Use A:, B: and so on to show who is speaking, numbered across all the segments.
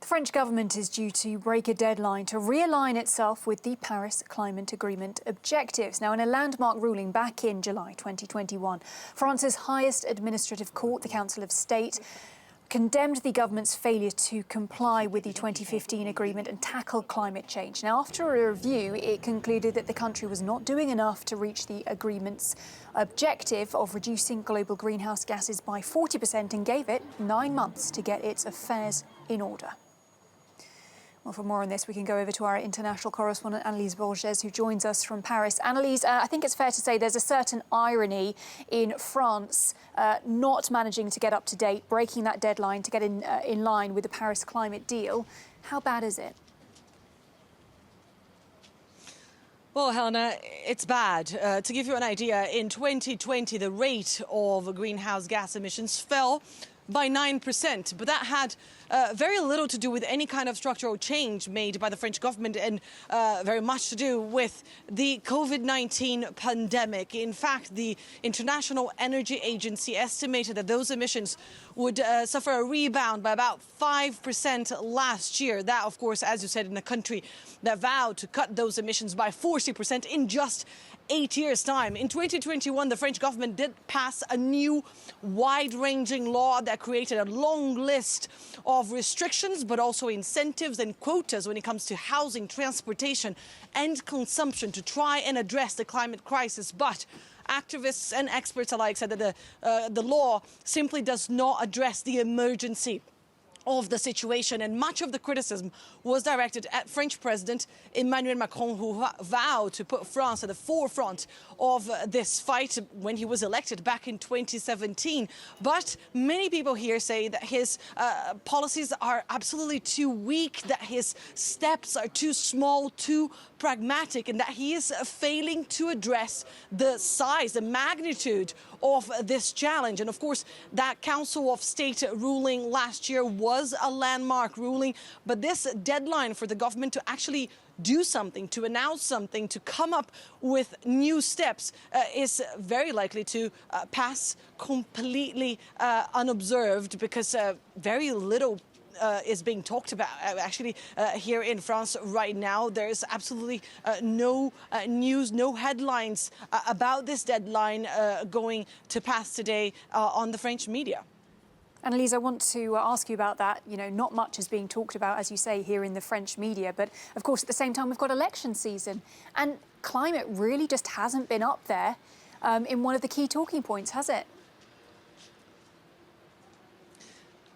A: The French government is due to break a deadline to realign itself with the Paris Climate Agreement objectives. Now, in a landmark ruling back in July 2021, France's highest administrative court, the Council of State, condemned the government's failure to comply with the 2015 agreement and tackle climate change. Now, after a review, it concluded that the country was not doing enough to reach the agreement's objective of reducing global greenhouse gases by 40% and gave it 9 months to get its affairs in order. Well, for more on this, we can go over to our international correspondent, Annelise Borges, who joins us from Paris. Annelise, I think it's fair to say there's a certain irony in France not managing to get up to date, breaking that deadline to get in line with the Paris climate deal. How bad is it?
B: Well, Helena, it's bad. To give you an idea, in 2020, the rate of greenhouse gas emissions fell by 9%, but that had very little to do with any kind of structural change made by the French government and very much to do with the COVID-19 pandemic. In fact, the International Energy Agency estimated that those emissions would suffer a rebound by about 5% last year. That, of course, as you said, in a country that vowed to cut those emissions by 40% in just 8 years' time. In 2021, the French government did pass a new wide-ranging law that created a long list of restrictions, but also incentives and quotas when it comes to housing, transportation and consumption to try and address the climate crisis. But activists and experts alike said that the law simply does not address the emergency of the situation, and much of the criticism was directed at French President Emmanuel Macron, who vowed to put France at the forefront of this fight when he was elected back in 2017. But many people here say that his policies are absolutely too weak, that his steps are too small, too pragmatic, and that he is failing to address the size, the magnitude of this challenge. And of course, that Council of State ruling last year was a landmark ruling, but this deadline for the government to actually do something, to announce something, to come up with new steps is very likely to pass completely unobserved, because very little is being talked about actually here in France right now. There's absolutely no news, no headlines about this deadline going to pass today on the French media.
A: Annelise, I want to ask you about that. You know, not much is being talked about, as you say, here in the French media. But of course, at the same time, we've got election season, and climate really just hasn't been up there in one of the key talking points, has it?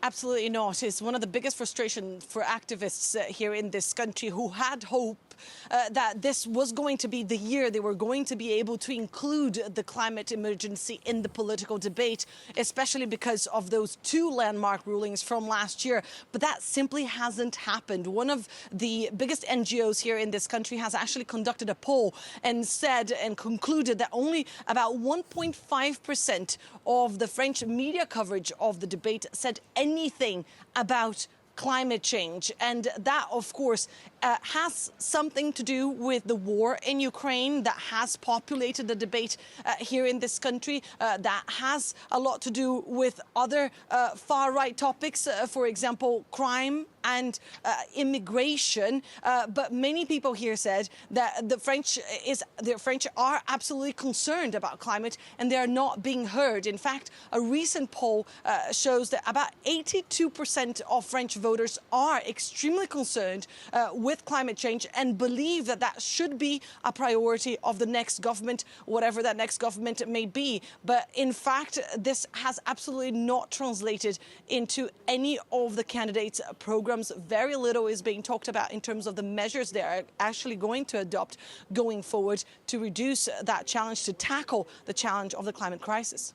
B: Absolutely not. It's one of the biggest frustrations for activists here in this country, who had hope that this was going to be the year they were going to be able to include the climate emergency in the political debate, especially because of those 2 landmark rulings from last year. But that simply hasn't happened. One of the biggest NGOs here in this country has actually conducted a poll and said and concluded that only about 1.5% of the French media coverage of the debate said anything about climate change. And that, of course, has something to do with the war in Ukraine that has populated the debate here in this country, that has a lot to do with other far-right topics, for example, crime and immigration. But many people here said that the French are absolutely concerned about climate and they are not being heard. In fact, a recent poll shows that about 82% of French voters are extremely concerned with climate change and believe that that should be a priority of the next government, whatever that next government may be. But in fact, this has absolutely not translated into any of the candidates' programs. Very little is being talked about in terms of the measures they are actually going to adopt going forward to reduce that challenge, to tackle the challenge of the climate crisis.